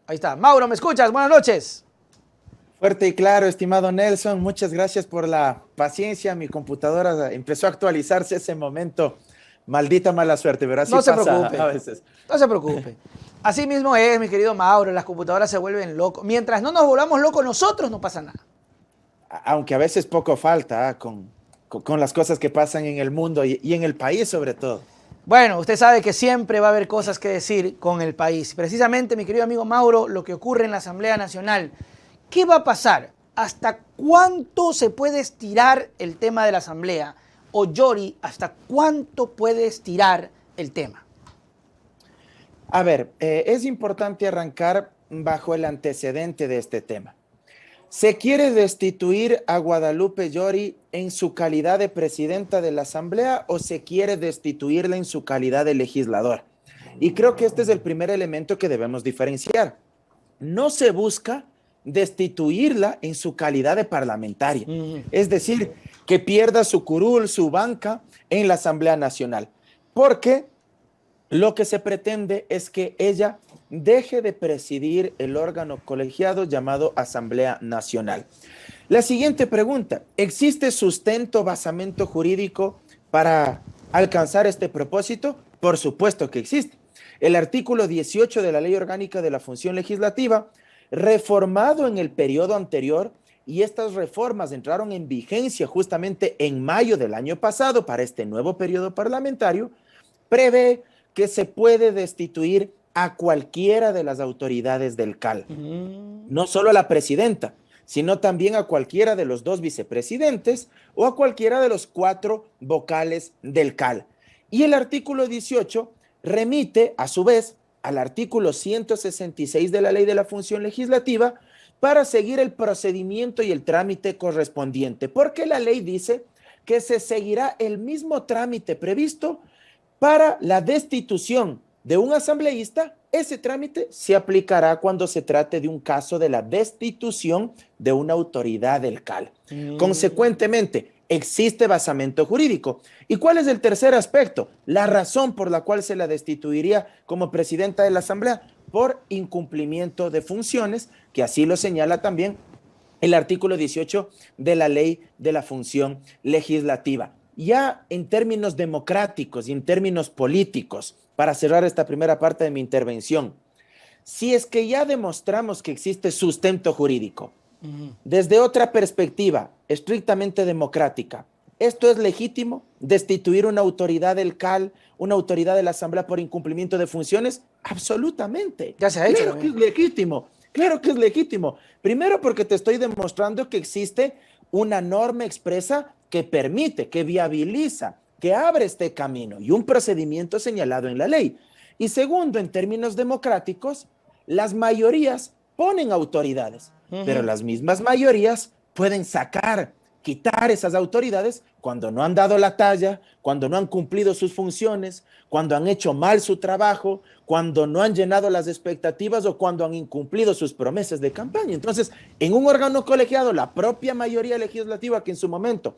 Ahí está. Mauro, ¿me escuchas? Buenas noches. Fuerte y claro, estimado Nelson, muchas gracias por la paciencia. Mi computadora empezó a actualizarse ese momento. Maldita mala suerte, pero así No se pasa a preocupe. veces. No se preocupe. Así mismo es, mi querido Mauro. Las computadoras se vuelven locos. Mientras no nos volvamos locos nosotros, no pasa nada. Aunque a veces poco falta con las cosas que pasan en el mundo y en el país sobre todo. Bueno, usted sabe que siempre va a haber cosas que decir con el país. Precisamente, mi querido amigo Mauro, lo que ocurre en la Asamblea Nacional. ¿Qué va a pasar? ¿Hasta cuánto se puede estirar el tema de la Asamblea? O Yori, ¿hasta cuánto puede estirar el tema? A ver, es importante arrancar bajo el antecedente de este tema. ¿Se quiere destituir a Guadalupe Llori en su calidad de presidenta de la Asamblea o se quiere destituirla en su calidad de legisladora? Y creo que este es el primer elemento que debemos diferenciar. No se busca destituirla en su calidad de parlamentaria, es decir, que pierda su curul, su banca en la Asamblea Nacional, porque lo que se pretende es que ella deje de presidir el órgano colegiado llamado Asamblea Nacional. La siguiente pregunta, ¿existe sustento, basamento jurídico para alcanzar este propósito? Por supuesto que existe. El artículo 18 de la Ley Orgánica de la Función Legislativa, reformado en el periodo anterior, y estas reformas entraron en vigencia justamente en mayo del año pasado para este nuevo periodo parlamentario, prevé que se puede destituir a cualquiera de las autoridades del CAL, no solo a la presidenta, sino también a cualquiera de los dos vicepresidentes o a cualquiera de los 4 vocales del CAL. Y el artículo 18 remite, a su vez, al artículo 166 de la Ley de la Función Legislativa para seguir el procedimiento y el trámite correspondiente, porque la ley dice que se seguirá el mismo trámite previsto para la destitución de un asambleísta. Ese trámite se aplicará cuando se trate de un caso de la destitución de una autoridad del CAL. Consecuentemente, existe basamento jurídico. ¿Y cuál es el tercer aspecto? La razón por la cual se la destituiría como presidenta de la Asamblea: por incumplimiento de funciones, que así lo señala también el artículo 18 de la Ley de la Función Legislativa. Ya en términos democráticos y en términos políticos, para cerrar esta primera parte de mi intervención, si es que ya demostramos que existe sustento jurídico, desde otra perspectiva estrictamente democrática, ¿esto es legítimo? ¿Destituir una autoridad del CAL, una autoridad de la Asamblea por incumplimiento de funciones? Absolutamente. Ya se ha hecho Claro que también. es legítimo. Claro que es legítimo. Primero porque te estoy demostrando que existe una norma expresa que permite, que viabiliza, que abre este camino y un procedimiento señalado en la ley. Y segundo, en términos democráticos, las mayorías ponen autoridades, pero las mismas mayorías pueden sacar, quitar esas autoridades cuando no han dado la talla, cuando no han cumplido sus funciones, cuando han hecho mal su trabajo, cuando no han llenado las expectativas o cuando han incumplido sus promesas de campaña. Entonces, en un órgano colegiado, la propia mayoría legislativa que en su momento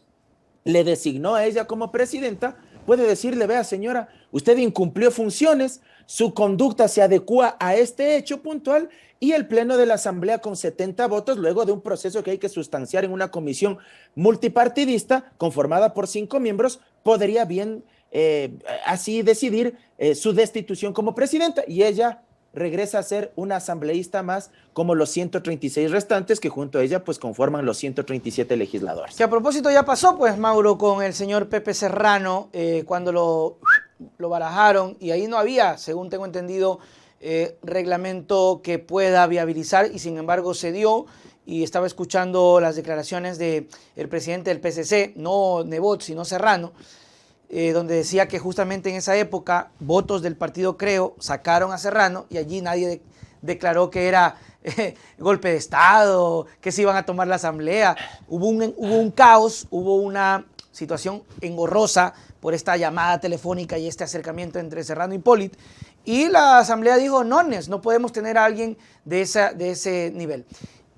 le designó a ella como presidenta, puede decirle: vea, señora, usted incumplió funciones, su conducta se adecua a este hecho puntual, y el pleno de la Asamblea, con 70 votos, luego de un proceso que hay que sustanciar en una comisión multipartidista conformada por 5 miembros, podría bien así decidir su destitución como presidenta, y ella regresa a ser una asambleísta más, como los 136 restantes que junto a ella pues conforman los 137 legisladores. Que a propósito ya pasó, pues, Mauro, con el señor Pepe Serrano, cuando lo barajaron, y ahí no había, según tengo entendido, reglamento que pueda viabilizar, y sin embargo se dio. Y estaba escuchando las declaraciones del presidente del PSC, no Nebot, sino Serrano, donde decía que justamente en esa época votos del partido Creo sacaron a Serrano, y allí nadie declaró que era golpe de Estado, que se iban a tomar la Asamblea. Hubo un caos, hubo una situación engorrosa por esta llamada telefónica y este acercamiento entre Serrano y Polit, y la Asamblea dijo: nones, no podemos tener a alguien de ese nivel.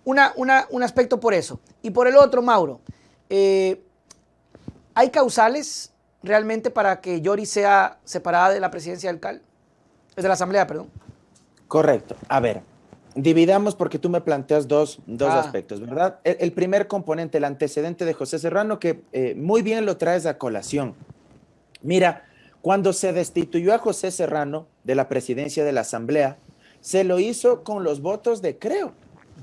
Un aspecto por eso. Y por el otro, Mauro, ¿hay causales realmente para que Yori sea separada de la presidencia del CAL? De la Asamblea, perdón. Correcto. A ver, dividamos porque tú me planteas dos Ah, aspectos, ¿verdad? El primer componente, el antecedente de José Serrano, que muy bien lo traes a colación. Mira, cuando se destituyó a José Serrano de la presidencia de la Asamblea, se lo hizo con los votos de Creo.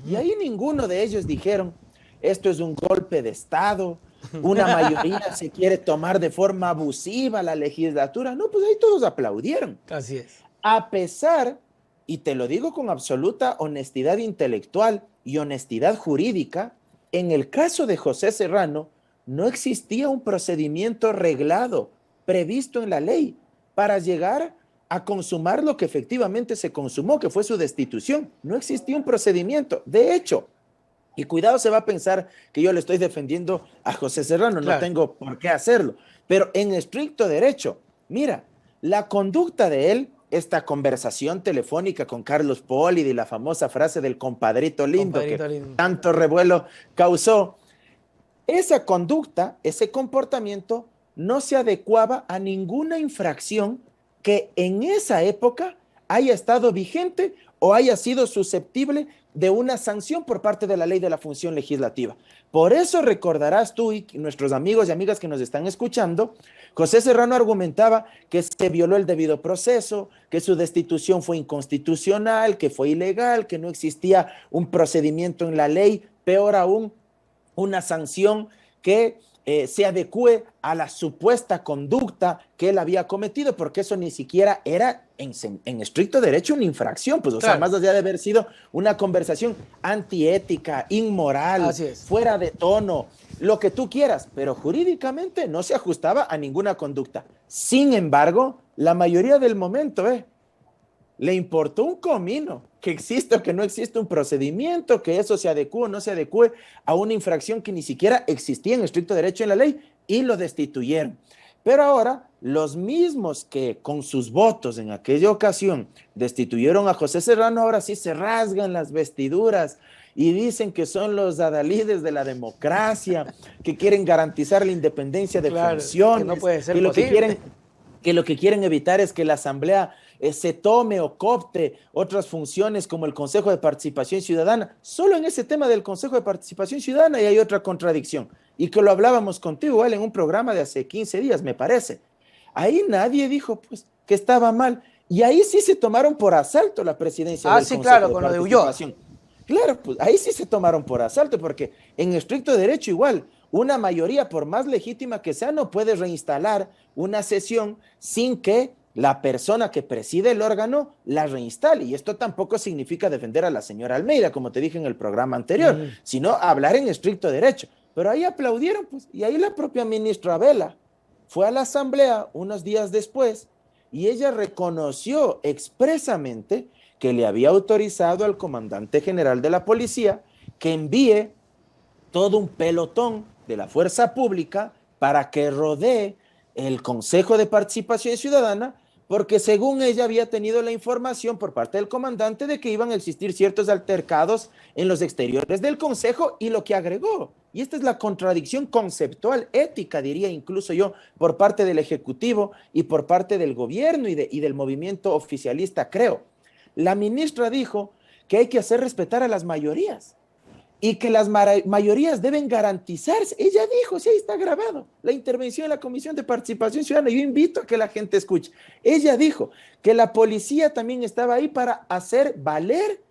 Y ahí ninguno de ellos dijeron, esto es un golpe de Estado, una mayoría se quiere tomar de forma abusiva la legislatura. No, pues ahí todos aplaudieron. así es. A pesar, y te lo digo con absoluta honestidad intelectual y honestidad jurídica, en el caso de José Serrano no existía un procedimiento reglado previsto en la ley para llegar a consumar lo que efectivamente se consumó, que fue su destitución. No existía un procedimiento. De hecho, y cuidado, se va a pensar que yo le estoy defendiendo a José Serrano, no Claro. tengo por qué hacerlo, pero en estricto derecho, mira, la conducta de él, esta conversación telefónica con Carlos Poli de la famosa frase del compadrito lindo que Compadrito lindo. tanto revuelo causó, esa conducta, ese comportamiento no se adecuaba a ninguna infracción que en esa época haya estado vigente o haya sido susceptible de una sanción por parte de la ley de la función legislativa. Por eso recordarás tú y nuestros amigos y amigas que nos están escuchando, José Serrano argumentaba que se violó el debido proceso, que su destitución fue inconstitucional, que fue ilegal, que no existía un procedimiento en la ley, peor aún, una sanción que se adecue a la supuesta conducta que él había cometido, porque eso ni siquiera era en estricto derecho una infracción, pues, o sea, Claro. más allá de haber sido una conversación antiética, inmoral, Así es. fuera de tono, lo que tú quieras, pero jurídicamente no se ajustaba a ninguna conducta. Sin embargo, la mayoría del momento, le importó un comino que exista o que no existe un procedimiento, que eso se adecue o no se adecue a una infracción que ni siquiera existía en estricto derecho en la ley y lo destituyeron. Pero ahora, los mismos que con sus votos en aquella ocasión destituyeron a José Serrano, ahora sí se rasgan las vestiduras y dicen que son los adalides de la democracia, que quieren garantizar la independencia de Claro, que no funciones, puede ser posible. que lo que quieren evitar es que la Asamblea se tome o coopte otras funciones como el Consejo de Participación Ciudadana. Solo en ese tema del Consejo de Participación Ciudadana y hay otra contradicción, y que lo hablábamos contigo, igual en un programa de hace 15 días, me parece. Ahí nadie dijo pues que estaba mal, y ahí sí se tomaron por asalto la presidencia Ah, del sí, Consejo claro, de con lo de Ulloa. Participación. Claro, pues ahí sí se tomaron por asalto, porque en estricto derecho igual, una mayoría, por más legítima que sea, no puede reinstalar una sesión sin que la persona que preside el órgano la reinstale. Y esto tampoco significa defender a la señora Almeida, como te dije en el programa anterior, sino hablar en estricto derecho. Pero ahí aplaudieron, pues, y ahí la propia ministra Vela fue a la asamblea unos días después y ella reconoció expresamente que le había autorizado al comandante general de la policía que envíe todo un pelotón de la fuerza pública para que rodee el Consejo de Participación Ciudadana, porque según ella había tenido la información por parte del comandante de que iban a existir ciertos altercados en los exteriores del Consejo, y lo que agregó, y esta es la contradicción conceptual, ética, diría incluso yo, por parte del Ejecutivo y por parte del gobierno y del movimiento oficialista, creo. La ministra dijo que hay que hacer respetar a las mayorías y que las mayorías deben garantizarse. Ella dijo, sí, ahí está grabado, la intervención en la Comisión de Participación Ciudadana. Yo invito a que la gente escuche. Ella dijo que la policía también estaba ahí para hacer valer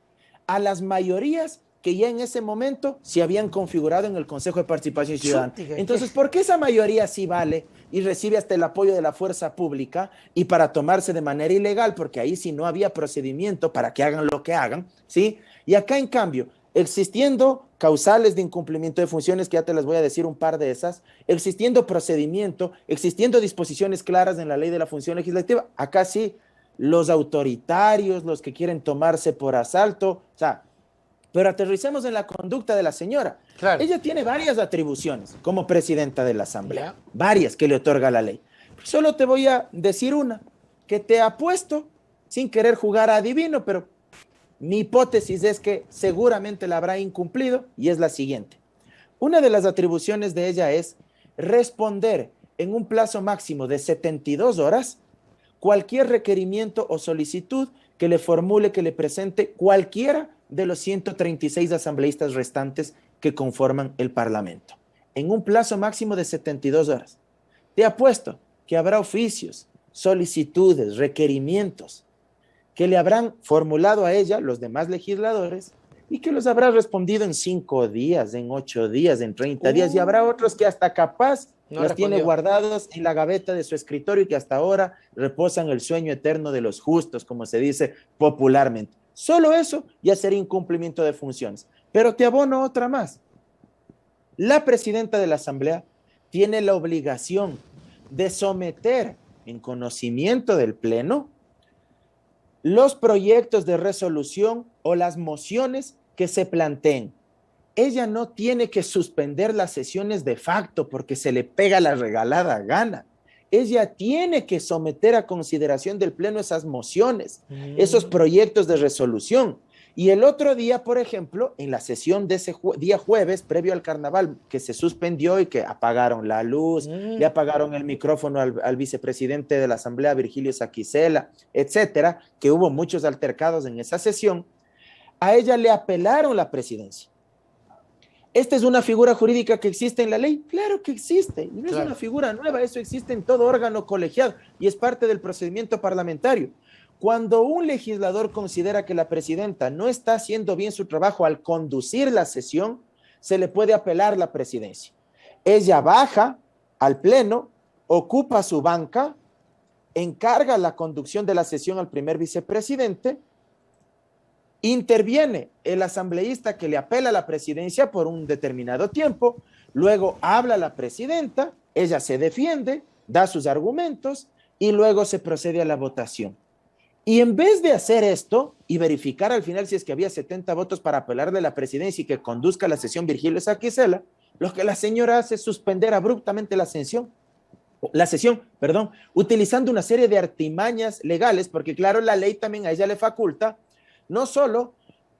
a las mayorías que ya en ese momento se habían configurado en el Consejo de Participación Ciudadana. Chuti, ¿qué? Entonces, ¿por qué esa mayoría sí vale y recibe hasta el apoyo de la fuerza pública y para tomarse de manera ilegal? Porque ahí sí no había procedimiento para que hagan lo que hagan, ¿sí? Y acá, en cambio, existiendo causales de incumplimiento de funciones, que ya te las voy a decir un par de esas, existiendo procedimiento, existiendo disposiciones claras en la ley de la función legislativa, acá sí, los autoritarios, los que quieren tomarse por asalto, o sea, pero aterricemos en la conducta de la señora. Claro. Ella tiene varias atribuciones como presidenta de la Asamblea, Ya. varias que le otorga la ley. Solo te voy a decir una, que te apuesto, sin querer jugar a adivino, pero mi hipótesis es que seguramente la habrá incumplido, y es la siguiente. Una de las atribuciones de ella es responder en un plazo máximo de 72 horas cualquier requerimiento o solicitud que le formule, que le presente cualquiera de los 136 asambleístas restantes que conforman el Parlamento, en un plazo máximo de 72 horas. Te apuesto que habrá oficios, solicitudes, requerimientos que le habrán formulado a ella los demás legisladores y que los habrá respondido en 5 días, en 8 días, en 30 días, y habrá otros que hasta capaz las tiene guardados en la gaveta de su escritorio y que hasta ahora reposan el sueño eterno de los justos, como se dice popularmente. Solo eso ya sería incumplimiento de funciones. Pero te abono otra más. La presidenta de la Asamblea tiene la obligación de someter en conocimiento del Pleno los proyectos de resolución o las mociones que se planteen. Ella no tiene que suspender las sesiones de facto porque se le pega la regalada gana. Ella tiene que someter a consideración del Pleno esas mociones, esos proyectos de resolución. Y el otro día, por ejemplo, en la sesión de ese día jueves, previo al carnaval, que se suspendió y que apagaron la luz, le apagaron el micrófono al vicepresidente de la Asamblea, Virgilio Saquicela, etcétera, que hubo muchos altercados en esa sesión, a ella le apelaron la presidencia. ¿Esta es una figura jurídica que existe en la ley? Claro que existe, y no es una figura nueva, eso existe en todo órgano colegiado y es parte del procedimiento parlamentario. Cuando un legislador considera que la presidenta no está haciendo bien su trabajo al conducir la sesión, se le puede apelar la presidencia. Ella baja al pleno, ocupa su banca, encarga la conducción de la sesión al primer vicepresidente, interviene el asambleísta que le apela a la presidencia por un determinado tiempo, luego habla la presidenta, ella se defiende, da sus argumentos y luego se procede a la votación. Y en vez de hacer esto y verificar al final si es que había 70 votos para apelarle a la presidencia y que conduzca la sesión Virgilio Saquicela, lo que la señora hace es suspender abruptamente la sesión, utilizando una serie de artimañas legales, porque claro, la ley también a ella le faculta no solo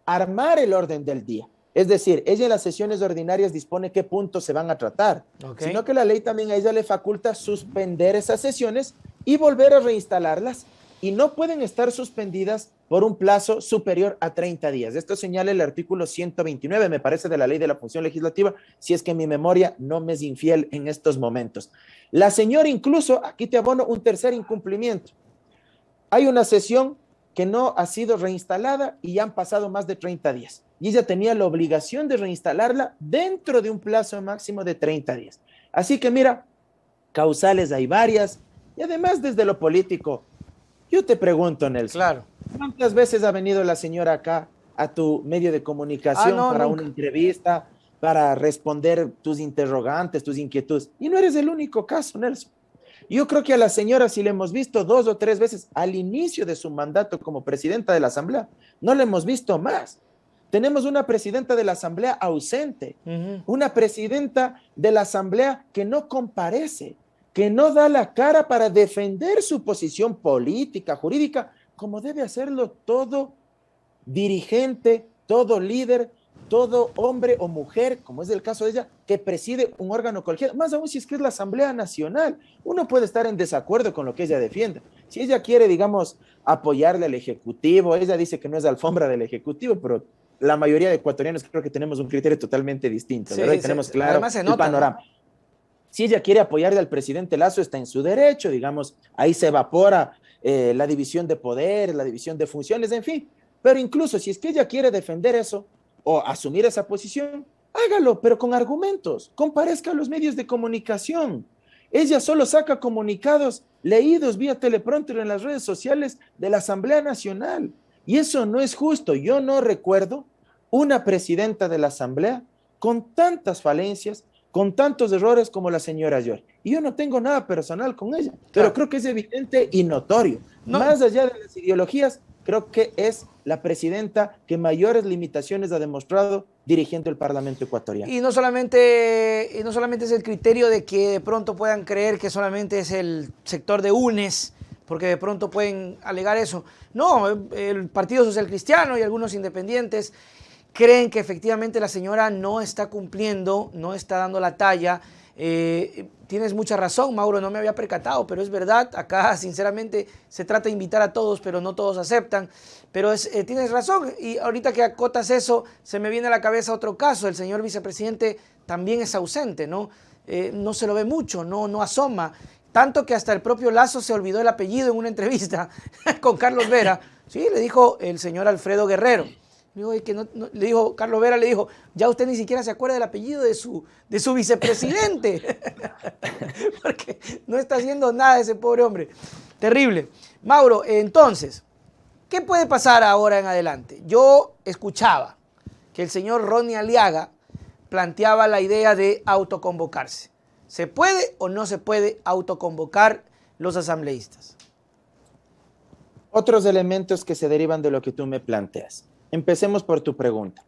armar el orden del día, es decir, ella en las sesiones ordinarias dispone qué puntos se van a tratar, sino que la ley también a ella le faculta suspender esas sesiones y volver a reinstalarlas, y no pueden estar suspendidas por un plazo superior a 30 días. Esto señala el artículo 129, me parece, de la Ley de la Función Legislativa, si es que mi memoria no me es infiel en estos momentos. La señora incluso, aquí te abono un tercer incumplimiento. Hay una sesión que no ha sido reinstalada y ya han pasado más de 30 días. Y ella tenía la obligación de reinstalarla dentro de un plazo máximo de 30 días. Así que mira, causales hay varias, y además desde lo político, yo te pregunto, Nelson, ¿cuántas veces ha venido la señora acá a tu medio de comunicación para una entrevista, para responder tus interrogantes, tus inquietudes? Y no eres el único caso, Nelson. Yo creo que a la señora, si le hemos visto 2 o 3 veces al inicio de su mandato como presidenta de la Asamblea, no la hemos visto más. Tenemos una presidenta de la Asamblea ausente, una presidenta de la Asamblea que no comparece, que no da la cara para defender su posición política, jurídica, como debe hacerlo todo dirigente, todo líder, todo hombre o mujer, como es el caso de ella, que preside un órgano colegiado, más aún si es que es la Asamblea Nacional. Uno puede estar en desacuerdo con lo que ella defienda. Si ella quiere, digamos, apoyarle al Ejecutivo, ella dice que no es alfombra del Ejecutivo, pero la mayoría de ecuatorianos creo que tenemos un criterio totalmente distinto, ¿verdad? Y tenemos claro el panorama. ¿No? Si ella quiere apoyarle al presidente Lazo, está en su derecho, digamos, ahí se evapora la división de poder, la división de funciones, en fin. Pero incluso si es que ella quiere defender eso o asumir esa posición, hágalo, pero con argumentos, comparezca a los medios de comunicación. Ella solo saca comunicados leídos vía teleprompter en las redes sociales de la Asamblea Nacional. Y eso no es justo. Yo no recuerdo una presidenta de la Asamblea con tantas falencias, con tantos errores como la señora Yori. Y yo no tengo nada personal con ella, pero creo que es evidente y notorio. Más allá de las ideologías, creo que es la presidenta que mayores limitaciones ha demostrado dirigiendo el Parlamento ecuatoriano. Y no solamente es el criterio de que de pronto puedan creer que solamente es el sector de UNES, porque de pronto pueden alegar eso. No, el Partido Social Cristiano y algunos independientes creen que efectivamente la señora no está cumpliendo, no está dando la talla Tienes mucha razón, Mauro, no me había percatado, pero es verdad, acá sinceramente se trata de invitar a todos, pero no todos aceptan, pero tienes razón, y ahorita que acotas eso, se me viene a la cabeza otro caso, el señor vicepresidente también es ausente, ¿no? No se lo ve mucho, no asoma, tanto que hasta el propio Lazo se olvidó el apellido en una entrevista con Carlos Vera, sí, le dijo el señor Alfredo Guerrero. Le dijo, Carlos Vera le dijo, ya usted ni siquiera se acuerda del apellido de su vicepresidente. Porque no está haciendo nada ese pobre hombre. Terrible. Mauro, entonces, ¿qué puede pasar ahora en adelante? Yo escuchaba que el señor Ronnie Aliaga planteaba la idea de autoconvocarse. ¿Se puede o no se puede autoconvocar los asambleístas? Otros elementos que se derivan de lo que tú me planteas. Empecemos por tu pregunta.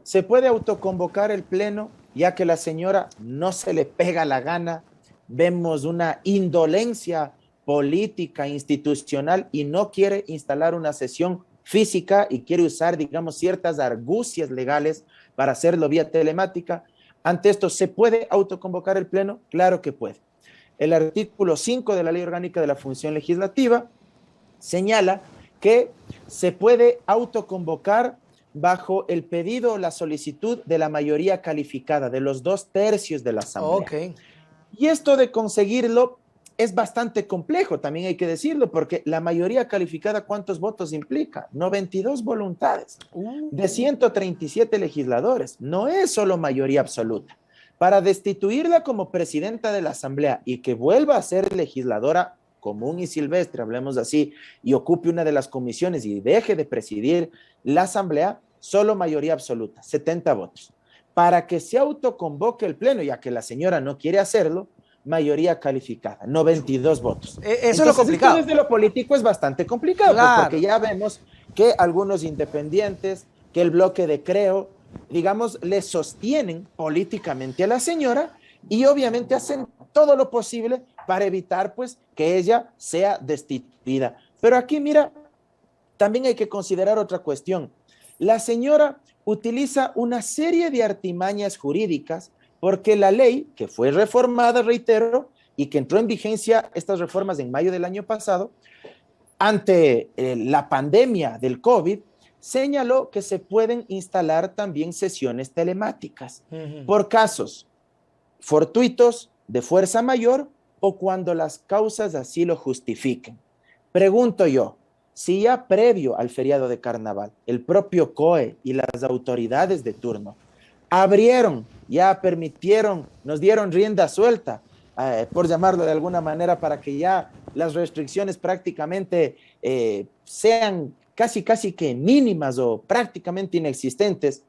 ¿Se puede autoconvocar el pleno ya que la señora no se le pega la gana? Vemos una indolencia política, institucional y no quiere instalar una sesión física y quiere usar, digamos, ciertas argucias legales para hacerlo vía telemática. Ante esto, ¿se puede autoconvocar el pleno? Claro que puede. El artículo 5 de la Ley Orgánica de la Función Legislativa señala que se puede autoconvocar bajo el pedido o la solicitud de la mayoría calificada, de los 2/3 de la Asamblea. Okay. Y esto de conseguirlo es bastante complejo, también hay que decirlo, porque la mayoría calificada, ¿cuántos votos implica? 92 voluntades de 137 legisladores. No es solo mayoría absoluta. Para destituirla como presidenta de la Asamblea y que vuelva a ser legisladora común y silvestre, hablemos así, y ocupe una de las comisiones y deje de presidir la Asamblea, solo mayoría absoluta, 70 votos. Para que se autoconvoque el pleno, ya que la señora no quiere hacerlo, mayoría calificada, 92 votos. Eso Entonces, es lo complicado. Desde lo político es bastante complicado, Claro. pues, porque ya vemos que algunos independientes, que el bloque de Creo, digamos, le sostienen políticamente a la señora y obviamente hacen todo lo posible para evitar, pues, que ella sea destituida. Pero aquí, mira, también hay que considerar otra cuestión. La señora utiliza una serie de artimañas jurídicas porque la ley, que fue reformada, reitero, y que entró en vigencia estas reformas en mayo del año pasado, ante la pandemia del COVID, señaló que se pueden instalar también sesiones telemáticas por casos fortuitos de fuerza mayor o cuando las causas así lo justifiquen. Pregunto yo, si ya previo al feriado de carnaval, el propio COE y las autoridades de turno abrieron, ya permitieron, nos dieron rienda suelta, por llamarlo de alguna manera, para que ya las restricciones prácticamente sean casi que mínimas o prácticamente inexistentes,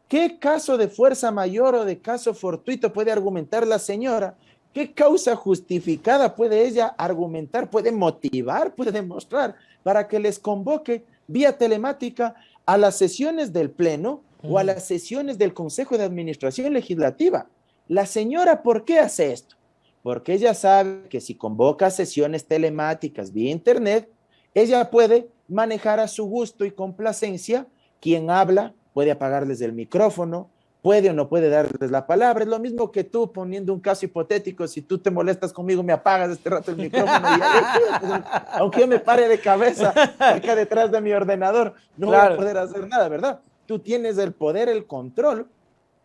¿qué caso de fuerza mayor o de caso fortuito puede argumentar la señora? ¿Qué causa justificada puede ella argumentar, puede motivar, puede demostrar para que les convoque vía telemática a las sesiones del Pleno o a las sesiones del Consejo de Administración Legislativa? La señora, ¿por qué hace esto? Porque ella sabe que si convoca sesiones telemáticas vía Internet, ella puede manejar a su gusto y complacencia quien habla, puede apagarles el micrófono, puede o no puede darles la palabra. Es lo mismo que tú poniendo un caso hipotético, si tú te molestas conmigo, me apagas este rato el micrófono y aunque yo me pare de cabeza acá detrás de mi ordenador, no voy a poder hacer nada, ¿verdad? Tú tienes el poder, el control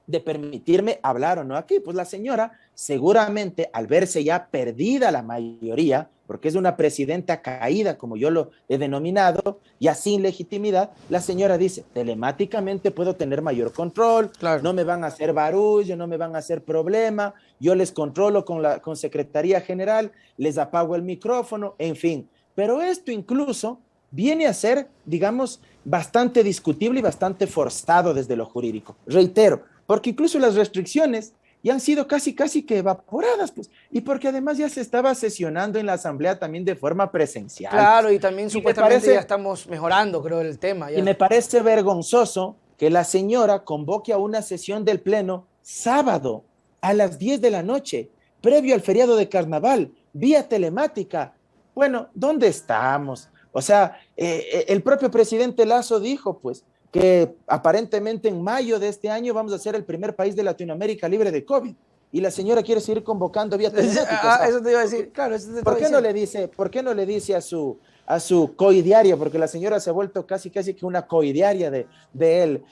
de permitirme hablar o no aquí. Pues la señora seguramente al verse ya perdida la mayoría, porque es una presidenta caída, como yo lo he denominado, ya sin legitimidad, la señora dice, telemáticamente puedo tener mayor control, no me van a hacer barullo, no me van a hacer problema, yo les controlo con Secretaría General, les apago el micrófono, en fin. Pero esto incluso viene a ser, digamos, bastante discutible y bastante forzado desde lo jurídico. Reitero, porque incluso las restricciones ya han sido casi que evaporadas, pues, y porque además ya se estaba sesionando en la Asamblea también de forma presencial. Claro, y también supuestamente ya estamos mejorando, creo, el tema. Ya. Y me parece vergonzoso que la señora convoque a una sesión del Pleno sábado a las 10 de la noche, previo al feriado de carnaval, vía telemática. Bueno, ¿dónde estamos? O sea, el propio presidente Lazo dijo, pues, que aparentemente en mayo de este año vamos a ser el primer país de Latinoamérica libre de COVID. y la señora quiere seguir convocando vía telemática. Eso te iba a decir, claro, eso te ¿Por qué no le dice, a su coidiaria, porque la señora se ha vuelto casi que una coidiaria de él?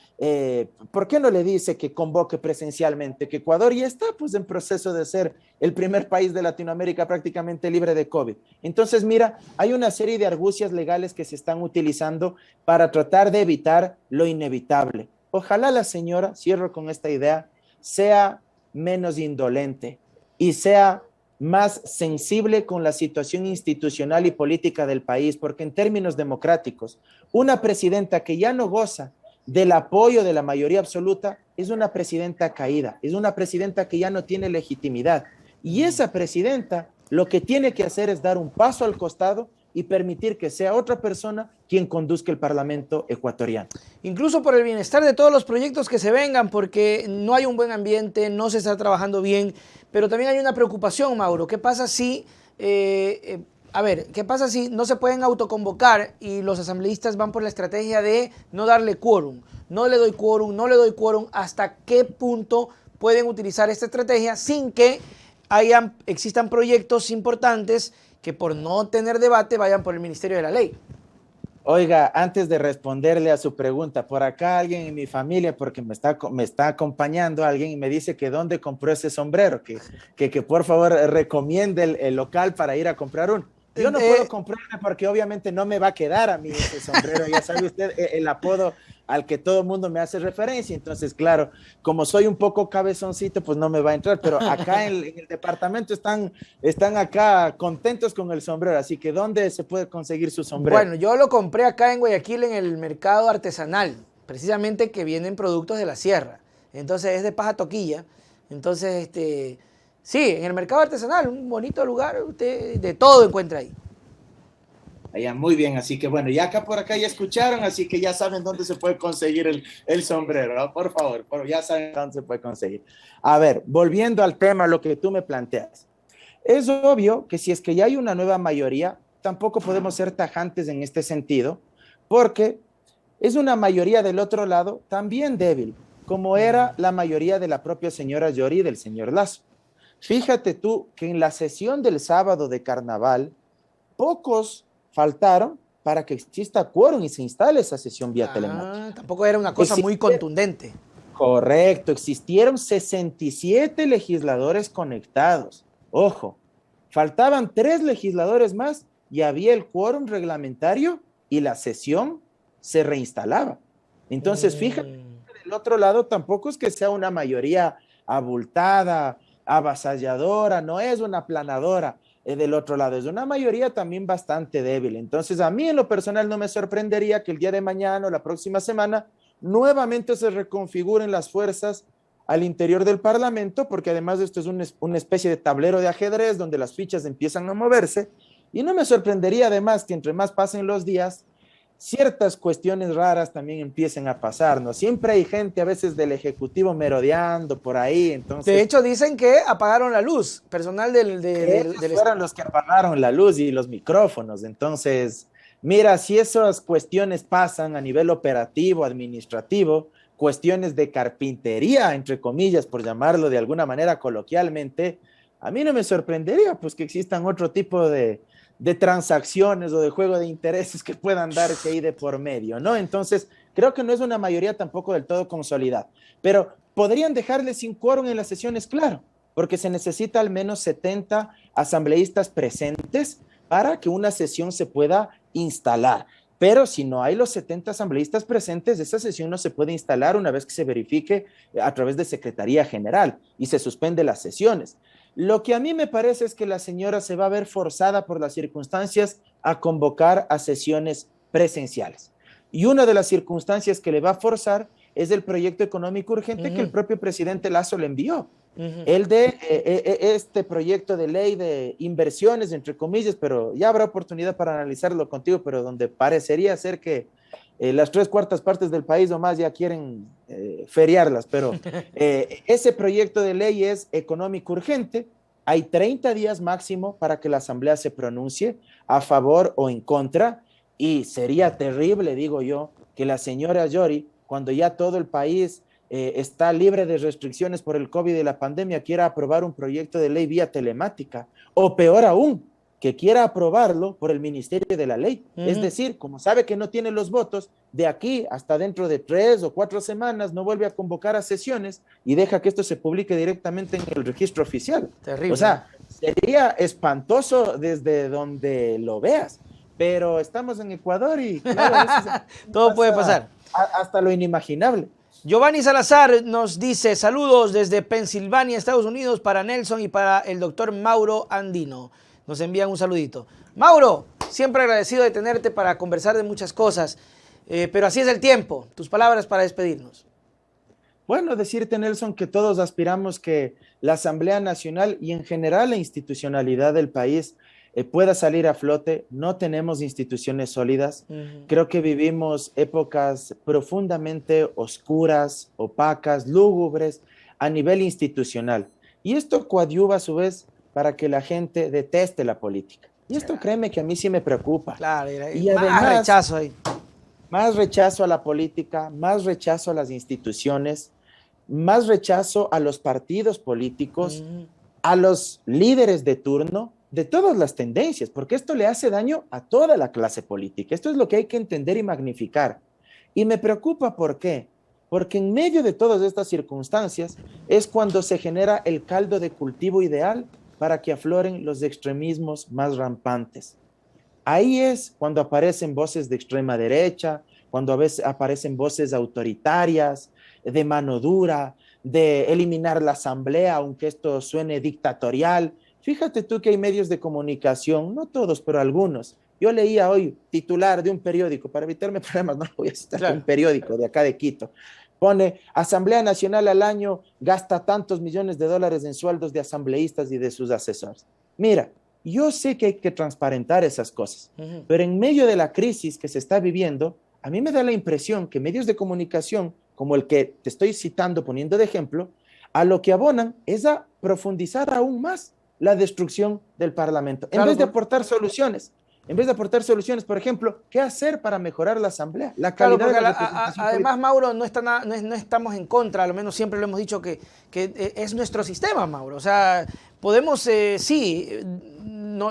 ¿Por qué no le dice que convoque presencialmente? Que Ecuador ya está pues en proceso de ser el primer país de Latinoamérica prácticamente libre de COVID. Entonces, mira, hay una serie de argucias legales que se están utilizando para tratar de evitar lo inevitable. Ojalá la señora, cierro con esta idea, sea menos indolente y sea más sensible con la situación institucional y política del país, porque en términos democráticos, una presidenta que ya no goza del apoyo de la mayoría absoluta es una presidenta caída, es una presidenta que ya no tiene legitimidad. Y esa presidenta lo que tiene que hacer es dar un paso al costado y permitir que sea otra persona quien conduzca el Parlamento ecuatoriano. Incluso por el bienestar de todos los proyectos que se vengan, porque no hay un buen ambiente, no se está trabajando bien, pero también hay una preocupación, Mauro. ¿Qué pasa si, qué pasa si no se pueden autoconvocar y los asambleístas van por la estrategia de no darle quórum? No le doy quórum, no le doy quórum. ¿Hasta qué punto pueden utilizar esta estrategia sin que existan proyectos importantes que por no tener debate vayan por el Ministerio de la Ley? Oiga, antes de responderle a su pregunta, por acá alguien en mi familia, porque me está acompañando alguien y me dice que dónde compró ese sombrero, que por favor recomiende el local para ir a comprar uno. Yo no puedo comprarme porque obviamente no me va a quedar a mí ese sombrero. Ya sabe usted el apodo al que todo el mundo me hace referencia. Entonces, claro, como soy un poco cabezoncito, pues no me va a entrar. Pero acá en el departamento están acá contentos con el sombrero. Así que, ¿dónde se puede conseguir su sombrero? Bueno, yo lo compré acá en Guayaquil en el mercado artesanal, precisamente que vienen productos de la sierra. Entonces es de paja toquilla. Entonces, sí, en el mercado artesanal, un bonito lugar, usted de todo encuentra ahí. Allá, muy bien, así que bueno, ya acá por acá ya escucharon, así que ya saben dónde se puede conseguir el sombrero, ¿no? Por favor, ya saben dónde se puede conseguir. A ver, volviendo al tema, lo que tú me planteas. Es obvio que si es que ya hay una nueva mayoría, tampoco podemos ser tajantes en este sentido, porque es una mayoría del otro lado también débil, como era la mayoría de la propia señora Yori y del señor Lazo. Fíjate tú que en la sesión del sábado de carnaval, pocos faltaron para que exista quórum y se instale esa sesión vía telemática. Tampoco era una cosa muy contundente. Correcto, existieron 67 legisladores conectados. Ojo, faltaban 3 legisladores más y había el quórum reglamentario y la sesión se reinstalaba. Entonces, fíjate, del otro lado tampoco es que sea una mayoría abultada, avasalladora, no es una aplanadora. Del otro lado es una mayoría también bastante débil. Entonces, a mí en lo personal no me sorprendería que el día de mañana o la próxima semana nuevamente se reconfiguren las fuerzas al interior del Parlamento, porque además esto es una especie de tablero de ajedrez donde las fichas empiezan a moverse, y no me sorprendería además que entre más pasen los días, ciertas cuestiones raras también empiecen a pasar, ¿no? Siempre hay gente a veces del Ejecutivo merodeando por ahí, entonces... De hecho, dicen que apagaron la luz, personal del fueron los que apagaron la luz y los micrófonos, entonces, mira, si esas cuestiones pasan a nivel operativo, administrativo, cuestiones de carpintería, entre comillas, por llamarlo de alguna manera coloquialmente, a mí no me sorprendería pues que existan otro tipo de transacciones o de juego de intereses que puedan darse ahí de por medio, ¿no? Entonces, creo que no es una mayoría tampoco del todo consolidada, pero podrían dejarle sin quórum en las sesiones, claro, porque se necesita al menos 70 asambleístas presentes para que una sesión se pueda instalar. Pero si no hay los 70 asambleístas presentes, esa sesión no se puede instalar una vez que se verifique a través de Secretaría General y se suspende las sesiones. Lo que a mí me parece es que la señora se va a ver forzada por las circunstancias a convocar a sesiones presenciales. Y una de las circunstancias que le va a forzar es el proyecto económico urgente que el propio presidente Lazo le envió. El de este proyecto de ley de inversiones, entre comillas, pero ya habrá oportunidad para analizarlo contigo, pero donde parecería ser que las 3/4 partes del país o más ya quieren feriarlas, pero ese proyecto de ley es económico urgente. Hay 30 días máximo para que la Asamblea se pronuncie a favor o en contra, y sería terrible, digo yo, que la señora Yori, cuando ya todo el país está libre de restricciones por el COVID y la pandemia, quiera aprobar un proyecto de ley vía telemática, o peor aún, que quiera aprobarlo por el Ministerio de la Ley. Es decir, como sabe que no tiene los votos, de aquí hasta dentro de 3 o 4 semanas no vuelve a convocar a sesiones y deja que esto se publique directamente en el registro oficial. Terrible. O sea, sería espantoso desde donde lo veas, pero estamos en Ecuador y claro, todo puede pasar. Hasta lo inimaginable. Giovanni Salazar nos dice, saludos desde Pensilvania, Estados Unidos, para Nelson y para el doctor Mauro Andino. Nos envían un saludito. Mauro, siempre agradecido de tenerte para conversar de muchas cosas, pero así es el tiempo. Tus palabras para despedirnos. Bueno, decirte, Nelson, que todos aspiramos que la Asamblea Nacional y en general la institucionalidad del país pueda salir a flote. No tenemos instituciones sólidas. Creo que vivimos épocas profundamente oscuras, opacas, lúgubres a nivel institucional. Y esto coadyuva a su vez para que la gente deteste la política. Y esto créeme que a mí sí me preocupa. Claro, y además, más rechazo ahí. Más rechazo a la política, más rechazo a las instituciones, más rechazo a los partidos políticos, a los líderes de turno, de todas las tendencias, porque esto le hace daño a toda la clase política. Esto es lo que hay que entender y magnificar. Y me preocupa, ¿por qué? Porque en medio de todas estas circunstancias es cuando se genera el caldo de cultivo ideal para que afloren los extremismos más rampantes. Ahí es cuando aparecen voces de extrema derecha, cuando a veces aparecen voces autoritarias, de mano dura, de eliminar la asamblea, aunque esto suene dictatorial. Fíjate tú que hay medios de comunicación, no todos, pero algunos. Yo leía hoy titular de un periódico, para evitarme problemas, no lo voy a citar, claro. Un periódico de acá de Quito. Pone, Asamblea Nacional al año gasta tantos millones de dólares en sueldos de asambleístas y de sus asesores. Mira, yo sé que hay que transparentar esas cosas, pero en medio de la crisis que se está viviendo, a mí me da la impresión que medios de comunicación, como el que te estoy citando, poniendo de ejemplo, a lo que abonan es a profundizar aún más la destrucción del Parlamento, en vez de aportar soluciones. En vez de aportar soluciones, por ejemplo, ¿qué hacer para mejorar la asamblea? La calidad de la representación además, política. Mauro, no estamos en contra, al menos siempre lo hemos dicho que es nuestro sistema, Mauro. O sea, podemos,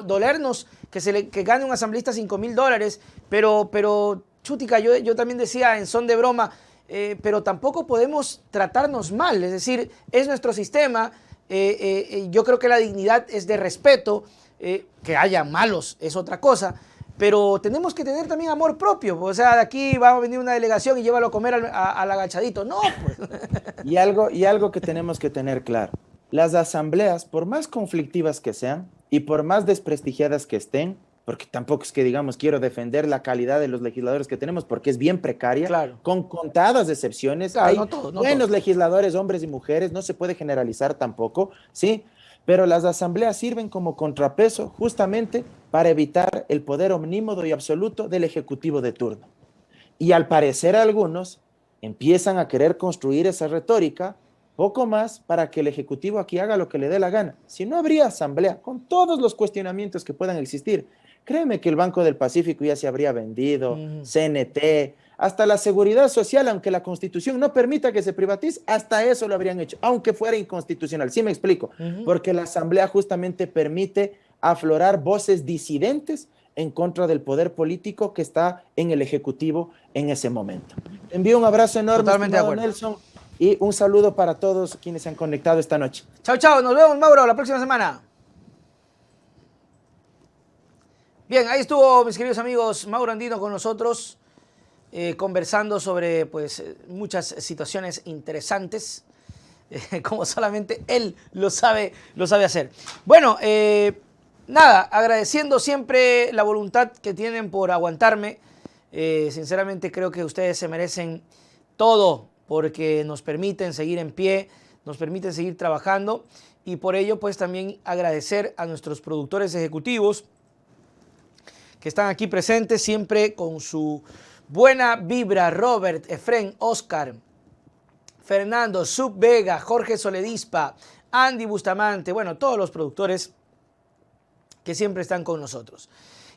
dolernos que gane un asambleísta $5,000, pero chútica, yo también decía en son de broma, pero tampoco podemos tratarnos mal. Es decir, es nuestro sistema. Yo creo que la dignidad es de respeto. Que haya malos es otra cosa, pero tenemos que tener también amor propio. O sea, de aquí va a venir una delegación y llévalo a comer al agachadito. No, pues. Y algo que tenemos que tener claro. Las asambleas, por más conflictivas que sean y por más desprestigiadas que estén, porque tampoco es que digamos quiero defender la calidad de los legisladores que tenemos, porque es bien precaria, claro. Con contadas excepciones. Claro, hay buenos legisladores, hombres y mujeres, no se puede generalizar tampoco, ¿sí? Pero las asambleas sirven como contrapeso justamente para evitar el poder omnímodo y absoluto del ejecutivo de turno. Y al parecer algunos empiezan a querer construir esa retórica poco más para que el ejecutivo aquí haga lo que le dé la gana. Si no habría asamblea, con todos los cuestionamientos que puedan existir, créeme que el Banco del Pacífico ya se habría vendido, CNT, hasta la seguridad social, aunque la Constitución no permita que se privatice, hasta eso lo habrían hecho, aunque fuera inconstitucional. Sí me explico, porque la Asamblea justamente permite aflorar voces disidentes en contra del poder político que está en el Ejecutivo en ese momento. Te envío un abrazo enorme, estimado Nelson, y un saludo para todos quienes se han conectado esta noche. Chao, chao, nos vemos, Mauro, la próxima semana. Bien, ahí estuvo, mis queridos amigos, Mauro Andino con nosotros, conversando sobre pues, muchas situaciones interesantes, como solamente él lo sabe hacer. Bueno, nada, agradeciendo siempre la voluntad que tienen por aguantarme. Sinceramente creo que ustedes se merecen todo porque nos permiten seguir en pie, nos permiten seguir trabajando y por ello pues también agradecer a nuestros productores ejecutivos que están aquí presentes siempre con su buena vibra: Robert, Efren, Oscar, Fernando, Sub Vega, Jorge Soledispa, Andy Bustamante, bueno, todos los productores que siempre están con nosotros.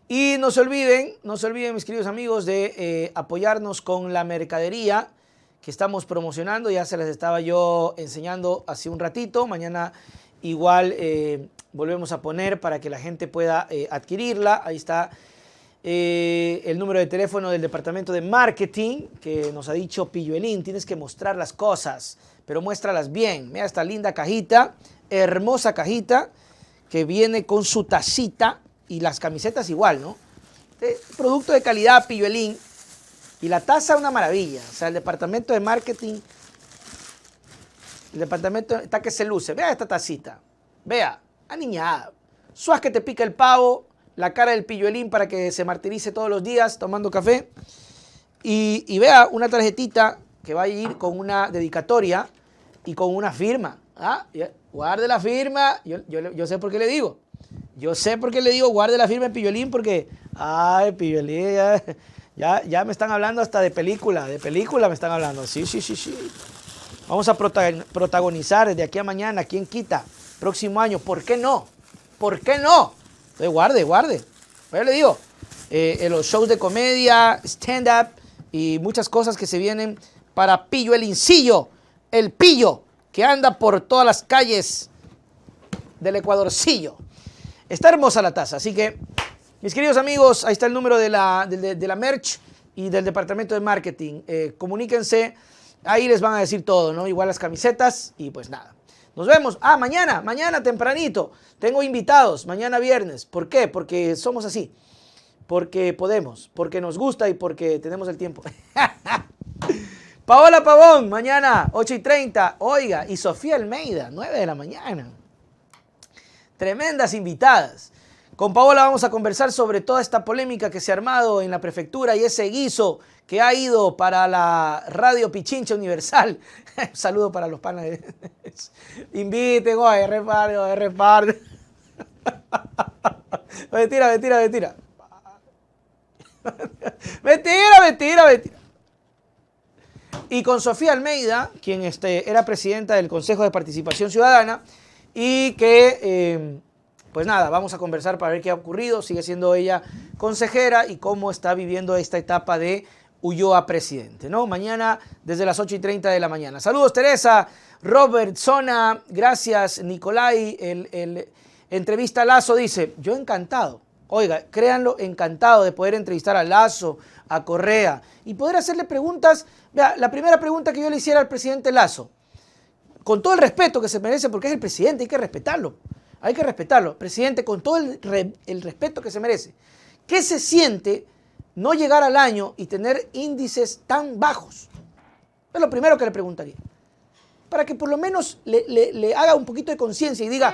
Y no se olviden, mis queridos amigos, de apoyarnos con la mercadería que estamos promocionando. Ya se las estaba yo enseñando hace un ratito. Mañana igual volvemos a poner para que la gente pueda adquirirla. Ahí está el número de teléfono del departamento de marketing que nos ha dicho Pilluelín: tienes que mostrar las cosas, pero muéstralas bien. Mira esta linda cajita, hermosa cajita, que viene con su tacita y las camisetas igual, ¿no? Producto de calidad, Pilluelín. Y la taza una maravilla. O sea, el departamento de marketing, el departamento está que se luce. Vea esta tacita. Vea, aniñada. Suaz que te pica el pavo, la cara del Pilluelín para que se martirice todos los días tomando café. Y vea una tarjetita que va a ir con una dedicatoria y con una firma. ¿Ah? Guarde la firma. Yo sé por qué le digo. Yo sé por qué le digo guarde la firma de Pilluelín, porque, ay, Pilluelín, ya me están hablando hasta de película me están hablando. Sí. Vamos a protagonizar desde aquí a mañana, ¿quién quita? Próximo año, ¿por qué no? ¿Por qué no? Entonces guarde. Yo le digo, los shows de comedia, stand-up y muchas cosas que se vienen para Pilluelincillo, el pillo que anda por todas las calles del Ecuadorcillo. Está hermosa la taza, así que, mis queridos amigos, ahí está el número de la merch y del departamento de marketing. Comuníquense, ahí les van a decir todo, ¿no? Igual las camisetas y pues nada. Nos vemos. Mañana tempranito. Tengo invitados, mañana viernes. ¿Por qué? Porque somos así. Porque podemos, porque nos gusta y porque tenemos el tiempo. Paola Pavón, mañana 8:30. Oiga, y Sofía Almeida, 9 de la mañana. Tremendas invitadas. Con Paola vamos a conversar sobre toda esta polémica que se ha armado en la prefectura y ese guiso que ha ido para la Radio Pichincha Universal. Un saludo para los panas. Inviten, oye, reparte. Mentira. Mentira. Y con Sofía Almeida, quien era presidenta del Consejo de Participación Ciudadana y que... pues nada, vamos a conversar para ver qué ha ocurrido. Sigue siendo ella consejera y cómo está viviendo esta etapa de Ulloa presidente, ¿no? Mañana desde las 8:30 de la mañana. Saludos, Teresa, Robert, Zona, gracias, Nicolai. El entrevista a Lazo dice, yo encantado. Oiga, créanlo, encantado de poder entrevistar a Lazo, a Correa y poder hacerle preguntas. Vea, la primera pregunta que yo le hiciera al presidente Lazo, con todo el respeto que se merece porque es el presidente, hay que respetarlo. Hay que respetarlo. Presidente, con todo el respeto que se merece. ¿Qué se siente no llegar al año y tener índices tan bajos? Es lo primero que le preguntaría. Para que por lo menos le haga un poquito de conciencia y diga...